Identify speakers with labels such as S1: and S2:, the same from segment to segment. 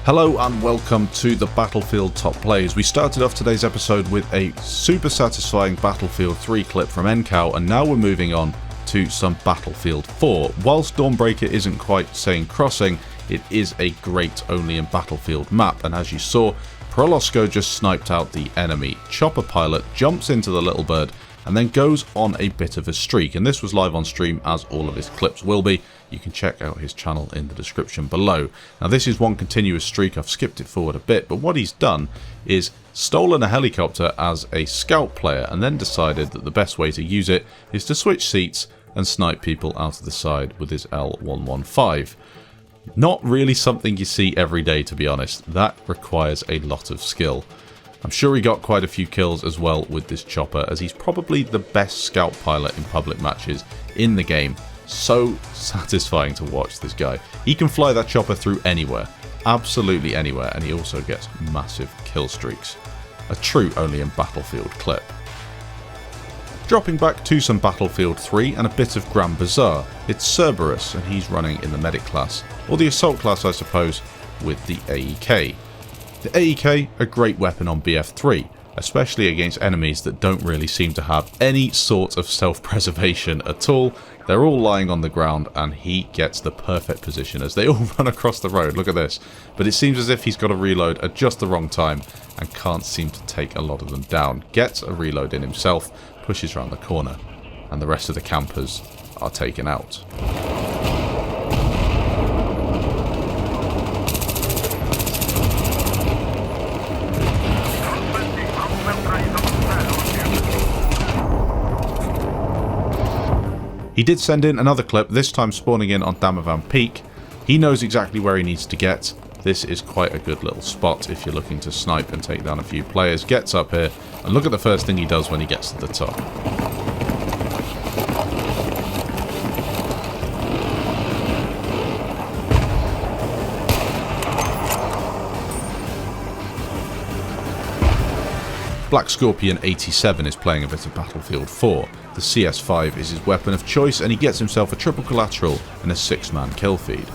S1: Hello and welcome to the Battlefield Top Plays. We started off today's episode with a super satisfying Battlefield 3 clip from NCAL, and now we're moving on to some Battlefield 4. Whilst Dawnbreaker isn't quite Seine Crossing, it is a great only in Battlefield map, and as you saw, Prolosko just sniped out the enemy chopper pilot, jumps into the little bird, and then goes on a bit of a streak. And this was live on stream, as all of his clips will be. You can check out his channel in the description below. Now this is one continuous streak. I've skipped it forward a bit, but what he's done is stolen a helicopter as a scout player and then decided that the best way to use it is to switch seats and snipe people out of the side with his L115. Not really something you see every day, to be honest. That requires a lot of skill. I'm sure he got quite a few kills as well with this chopper, as he's probably the best scout pilot in public matches in the game. So satisfying to watch this guy. He can fly that chopper through anywhere, absolutely anywhere, and he also gets massive kill streaks. A true only in Battlefield clip. Dropping back to some Battlefield 3 and a bit of Grand Bazaar. It's Cerberus, and he's running in the medic class, or the assault class I suppose, with the AEK. The AEK, a great weapon on BF3, especially against enemies that don't really seem to have any sort of self-preservation at all. They're all lying on the ground and he gets the perfect position as they all run across the road. Look at this. But it seems as if he's got to reload at just the wrong time and can't seem to take a lot of them down. Gets a reload in himself, pushes around the corner, and the rest of the campers are taken out. He did send in another clip, this time spawning in on Damavand Peak. He knows exactly where he needs to get. This is quite a good little spot if you're looking to snipe and take down a few players. Gets up here, and look at the first thing he does when he gets to the top. Black Scorpion 87 is playing a bit of Battlefield 4. The CS5 is his weapon of choice, and he gets himself a triple collateral and a 6-man kill feed.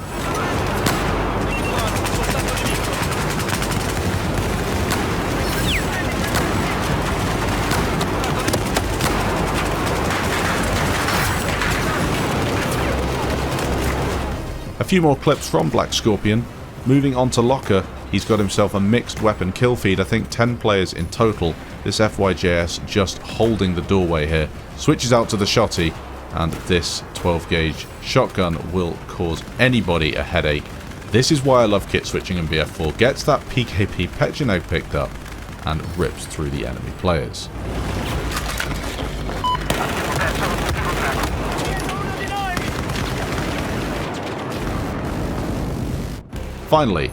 S1: A few more clips from Black Scorpion. Moving on to Locker, he's got himself a mixed weapon kill feed, I think 10 players in total. This FYJS just holding the doorway here. Switches out to the shotty, and this 12 gauge shotgun will cause anybody a headache. This is why I love kit switching in BF4. Gets that PKP Petchino picked up and rips through the enemy players. Finally,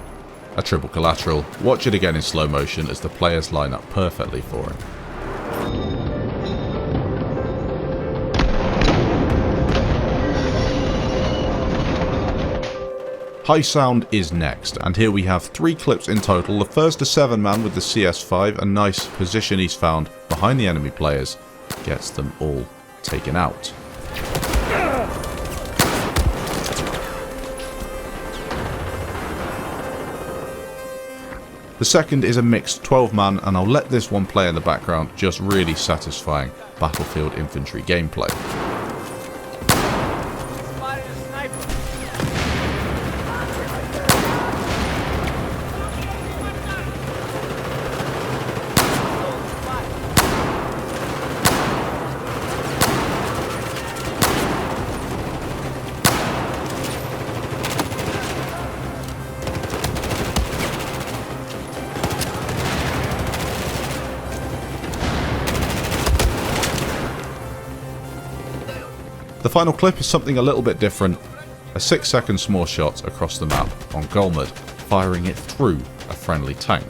S1: a triple collateral. Watch it again in slow motion as the players line up perfectly for him. High Sound is next, and here we have 3 clips in total. The first a 7-man with the CS5, a nice position he's found behind the enemy players, gets them all taken out. The second is a mixed 12-man, and I'll let this one play in the background, just really satisfying Battlefield Infantry gameplay. The final clip is something a little bit different. A 6-second small shot across the map on Golmud, firing it through a friendly tank.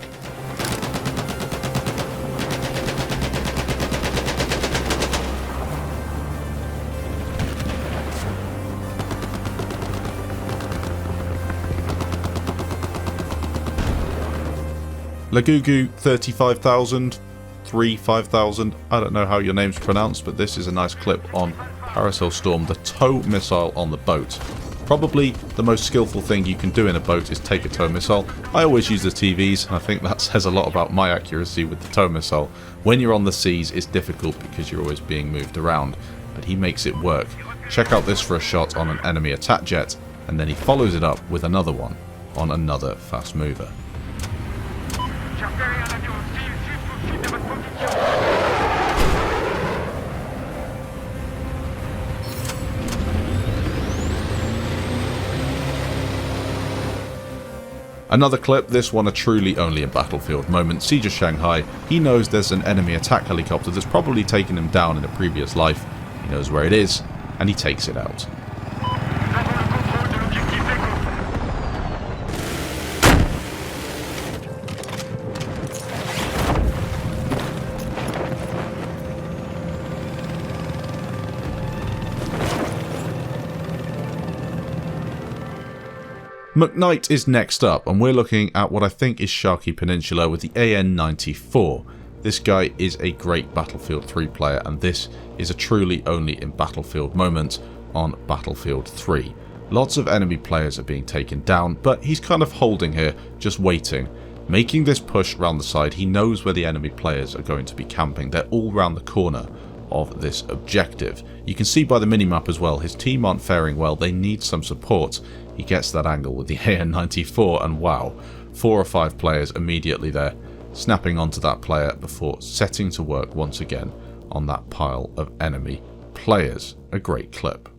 S1: Lagugu 35,000, 5,000. I don't know how your name's pronounced, but this is a nice clip on Parasol Storm, the tow missile on the boat. Probably the most skillful thing you can do in a boat is take a tow missile. I always use the TVs, and I think that says a lot about my accuracy with the tow missile. When you're on the seas, it's difficult because you're always being moved around, but he makes it work. Check out this for a shot on an enemy attack jet, and then he follows it up with another one on another fast mover. Another clip, this one a truly only in battlefield moment. Siege of Shanghai, he knows there's an enemy attack helicopter that's probably taken him down in a previous life. He knows where it is, and he takes it out. McKnight is next up, and we're looking at what I think is Sharkey Peninsula with the AN-94. This guy is a great Battlefield 3 player, and this is a truly only in Battlefield moment on Battlefield 3. Lots of enemy players are being taken down, but he's kind of holding here, just waiting. Making this push around the side, he knows where the enemy players are going to be camping. They're all round the corner of this objective. You can see by the minimap as well, his team aren't faring well, they need some support. He gets that angle with the AN-94, and wow, 4 or 5 players immediately there, snapping onto that player before setting to work once again on that pile of enemy players. A great clip.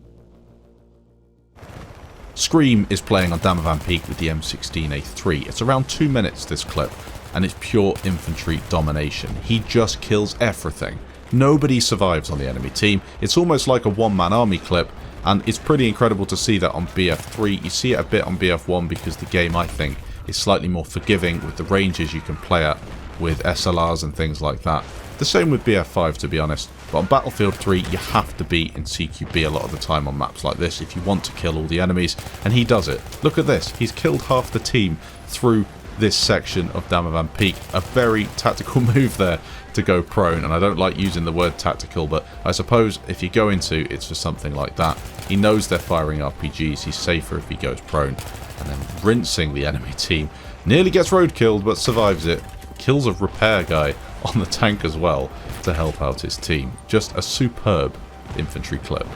S1: Scream is playing on Damavand Peak with the M16A3. It's around 2 minutes this clip, and it's pure infantry domination. He just kills everything. Nobody survives on the enemy team. It's almost like a one-man army clip, and it's pretty incredible to see that on BF3. You see it a bit on BF1 because the game, I think, is slightly more forgiving with the ranges you can play at with SLRs and things like that. The same with BF5, to be honest. But on Battlefield 3, you have to be in CQB a lot of the time on maps like this if you want to kill all the enemies, and he does it. Look at this. He's killed half the team through this section of Damavand Peak. A very tactical move there to go prone, and I don't like using the word tactical, but I suppose if you go into, it's for something like that. He knows they're firing RPGs, he's safer if he goes prone, and then rinsing the enemy team. Nearly gets road killed, but survives it. Kills a repair guy on the tank as well to help out his team. Just a superb infantry clip.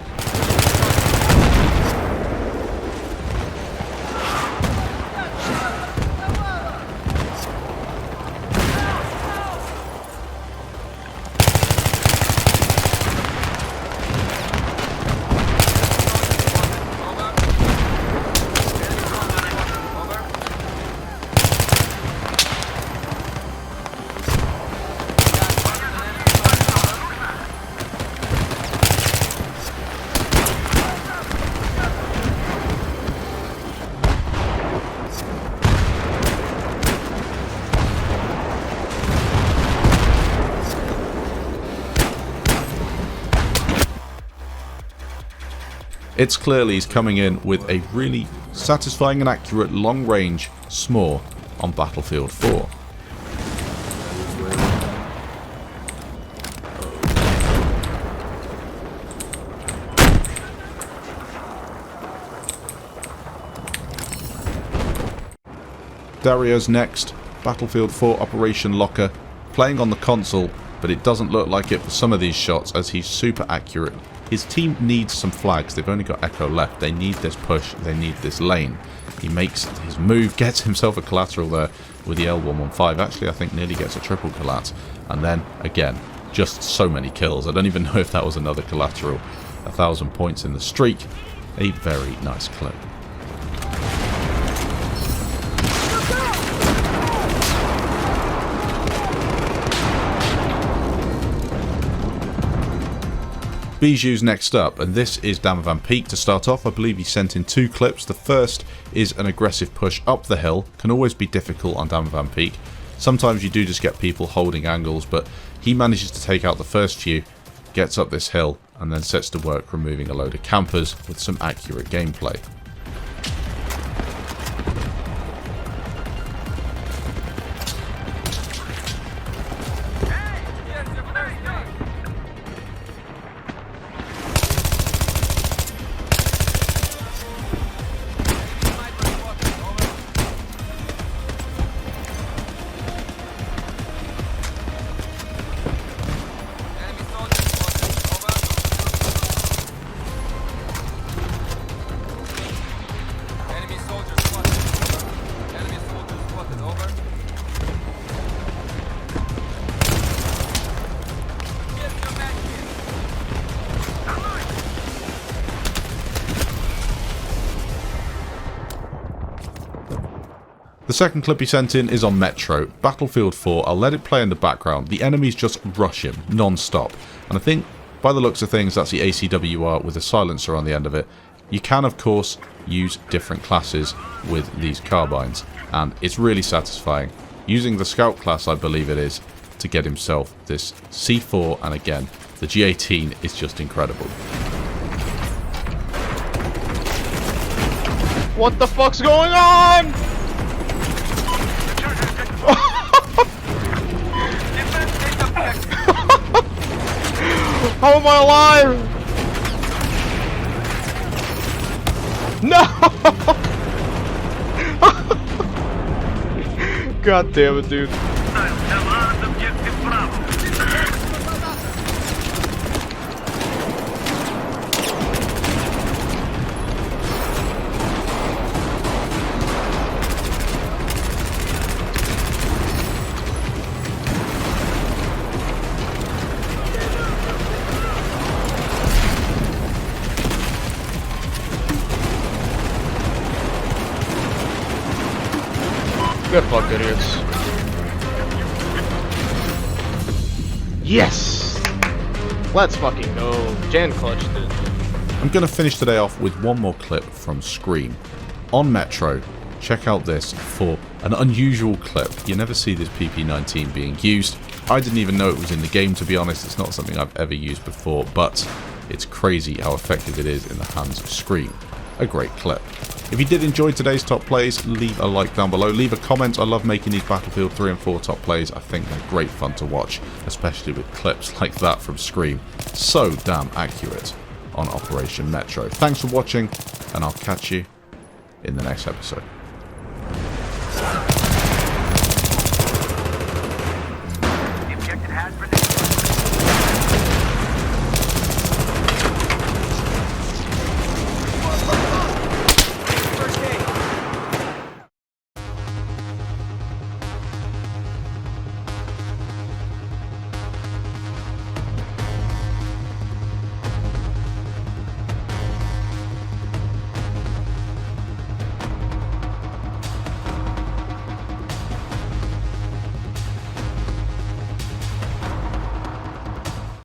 S1: It's clearly he's coming in with a really satisfying and accurate long-range SMOR on Battlefield 4. Dario's next, Battlefield 4 Operation Locker, playing on the console, but it doesn't look like it for some of these shots as he's super accurate. His team needs some flags. They've only got Echo left. They need this push. They need this lane. He makes his move, gets himself a collateral there with the L115. Actually, I think nearly gets a triple collat. And then, again, just so many kills. I don't even know if that was another collateral. 1,000 points in the streak. A very nice clip. Bijou's next up, and this is Damavand Peak to start off. I believe he sent in 2 clips. The first is an aggressive push up the hill. Can always be difficult on Damavand Peak. Sometimes you do just get people holding angles, but he manages to take out the first few, gets up this hill, and then sets to work removing a load of campers with some accurate gameplay. second clip he sent in is on Metro. Battlefield 4, I'll let it play in the background. The enemies just rush him non-stop. And I think, by the looks of things, that's the ACWR with a silencer on the end of it. You can, of course, use different classes with these carbines. And it's really satisfying. Using the Scout class, I believe it is, to get himself this C4. And again, the G18 is just incredible.
S2: What the fuck's going on? How am I alive? No! God damn it, dude. Good fuck, idiots. Yes! Let's fucking go. Jan clutched it.
S1: I'm going to finish today off with one more clip from Scream. On Metro, check out this for an unusual clip. You never see this PP19 being used. I didn't even know it was in the game, to be honest. It's not something I've ever used before, but it's crazy how effective it is in the hands of Scream. A great clip. If you did enjoy today's top plays, leave a like down below. Leave a comment. I love making these Battlefield 3 and 4 top plays. I think they're great fun to watch, especially with clips like that from Scream. So damn accurate on Operation Metro. Thanks for watching, and I'll catch you in the next episode.